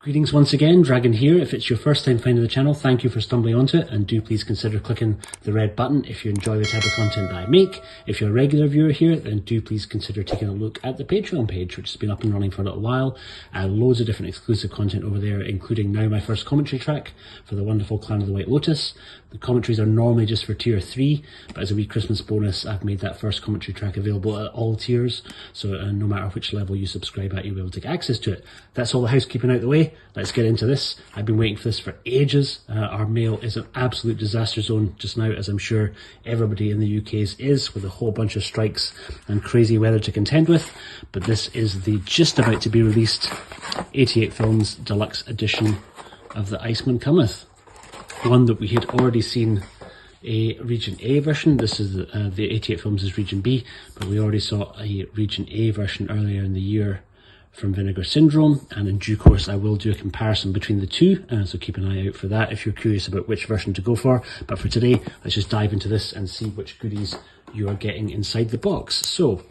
Greetings once again, Dragon here. If it's your first time finding the channel, thank you for stumbling onto it, and do please consider clicking the red button if you enjoy the type of content that I make. If you're a regular viewer here, then do please consider taking a look at the Patreon page, which has been up and running for a little while. Loads of different exclusive content over there, including now my first commentary track for the wonderful Clan of the White Lotus. The commentaries are normally just for tier 3, but as a wee Christmas bonus, I've made that first commentary track available at all tiers, so no matter which level you subscribe at, you'll be able to get access to it. That's all the housekeeping out the way. Let's get into this. I've been waiting for this for ages. Our mail is an absolute disaster zone just now, as I'm sure everybody in the UK's is, with a whole bunch of strikes and crazy weather to contend with. But this is the just about to be released 88 Films Deluxe edition of the Iceman Cometh. One that we had already seen a Region A version. This is the 88 Films is Region B, but we already saw a Region A version earlier in the year from Vinegar Syndrome, and in due course I will do a comparison between the two, so keep an eye out for that if you're curious about which version to go for. But for today, let's just dive into this and see which goodies you are getting inside the box. So,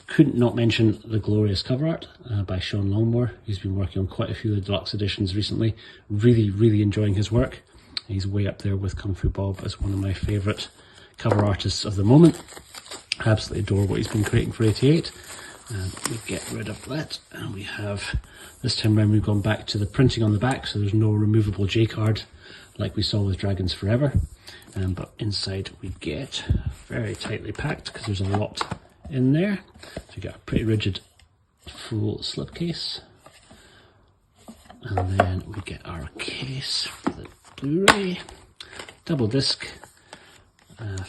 couldn't not mention the glorious cover art by Sean Longmore. He's been working on quite a few of the deluxe editions recently. Really enjoying his work. He's way up there with Kung Fu Bob as one of my favourite cover artists of the moment. I absolutely adore what he's been creating for 88. And we get rid of that, and we have, this time around we've gone back to the printing on the back, so there's no removable J card like we saw with Dragons Forever. But inside we get very tightly packed, because there's a lot in there. So we get a pretty rigid full slipcase. And then we get our case for the Blu-ray, double disc,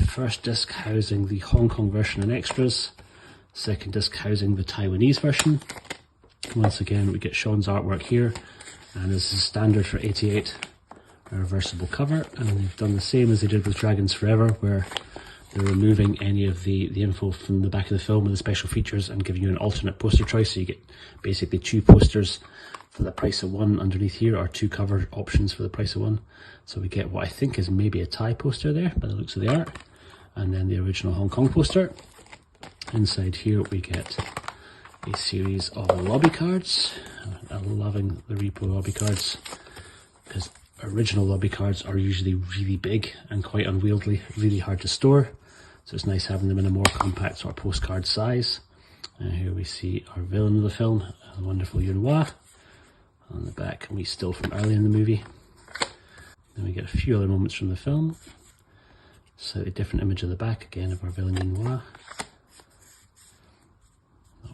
first disc housing the Hong Kong version and extras, second disc housing the Taiwanese version. Once again we get Sean's artwork here, and this is standard for 88, a reversible cover, and they've done the same as they did with Dragons Forever, where they're removing any of the info from the back of the film with the special features and giving you an alternate poster choice, so you get basically 2 posters for the price of 1 underneath here, or 2 cover options for the price of 1. So we get what I think is maybe a Thai poster there by the looks of the art, and then the original Hong Kong poster. Inside here we get a series of lobby cards. I'm loving the repo lobby cards, because original lobby cards are usually really big and quite unwieldy, really hard to store. So it's nice having them in a more compact sort of postcard size. And here we see our villain of the film, the wonderful Yuen. On the back, we still from early in the movie. Then we get a few other moments from the film. Slightly different image of the back, again, of our villain Yuen.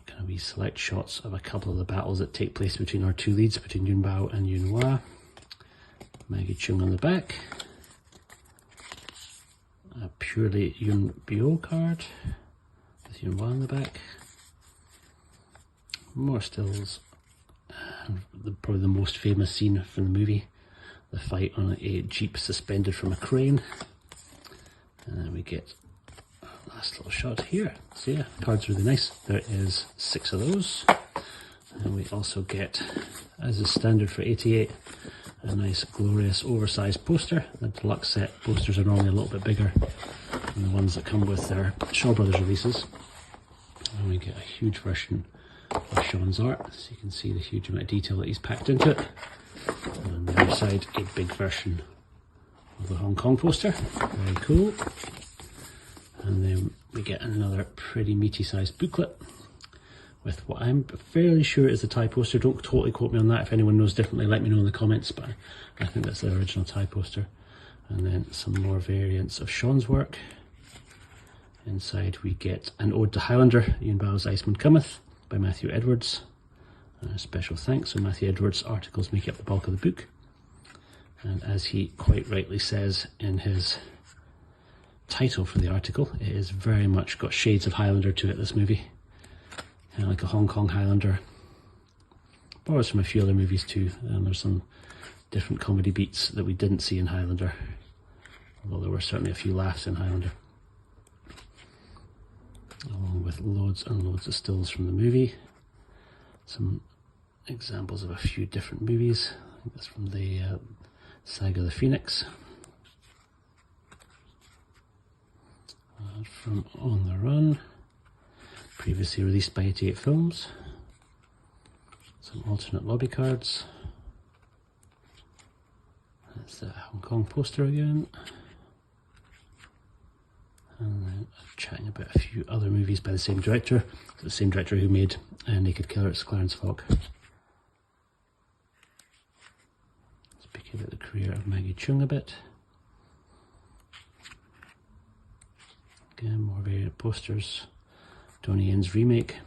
Kind of wee select shots of a couple of the battles that take place between our 2 leads, between Yuen and Yuen. Maggie Chung on the back. A purely Yuen Biao card with Yuen on the back. More stills. Probably the most famous scene from the movie, the fight on a jeep suspended from a crane. And then we get our last little shot here. So yeah, the card's really nice. There is 6 of those. And we also get, as is standard for 88, a nice glorious oversized poster. The deluxe set posters are normally a little bit bigger than the ones that come with their Shaw Brothers releases. And we get a huge version of Sean's art, so you can see the huge amount of detail that he's packed into it. And on the other side, a big version of the Hong Kong poster. Very cool. And then we get another pretty meaty sized booklet with what I'm fairly sure is the Thai poster. Don't totally quote me on that. If anyone knows differently, let me know in the comments, but I think that's the original Thai poster. And then some more variants of Sean's work. Inside we get an ode to Highlander, Yuen Biao's Iceman Cometh, by Matthew Edwards. And a special thanks. So Matthew Edwards' articles make up the bulk of the book. And as he quite rightly says in his title for the article, it is very much got shades of Highlander to it, this movie. Kind of like a Hong Kong Highlander. Borrows from a few other movies too. And there's some different comedy beats that we didn't see in Highlander. Although there were certainly a few laughs in Highlander. Along with loads and loads of stills from the movie. Some examples of a few different movies. I think that's from the Saga of the Phoenix. From On the Run. Previously released by 88 Films. Some alternate lobby cards. That's the Hong Kong poster again. And then chatting about a few other movies by the same director. The same director who made Naked Killer, it's Clarence. Speaking about the career of Maggie Chung a bit. Again, more variant posters. Donnie Yen's remake.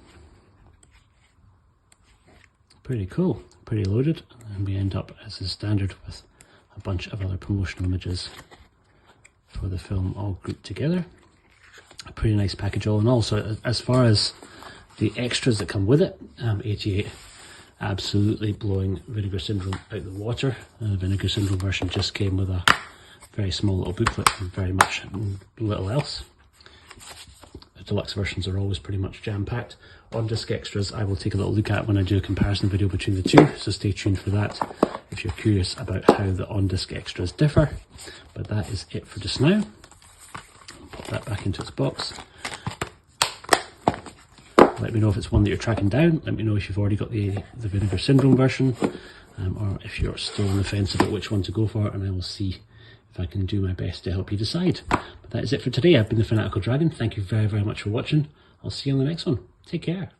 Pretty cool, pretty loaded. And we end up, as is standard, with a bunch of other promotional images for the film all grouped together. A pretty nice package all in all. So as far as the extras that come with it, 88 absolutely blowing Vinegar Syndrome out the water. The Vinegar Syndrome version just came with a very small little booklet and very much little else. The deluxe versions are always pretty much jam-packed. On-disc extras I will take a little look at when I do a comparison video between the two, so stay tuned for that if you're curious about how the on-disc extras differ. But that is it for just now. Pop that back into its box. Let me know if it's one that you're tracking down. Let me know if you've already got the Vinegar Syndrome version, or if you're still on the fence about which one to go for, and I will see if I can do my best to help you decide. But that is it for today. I've been the Fanatical Dragon. Thank you very, very much for watching. I'll see you on the next one. Take care.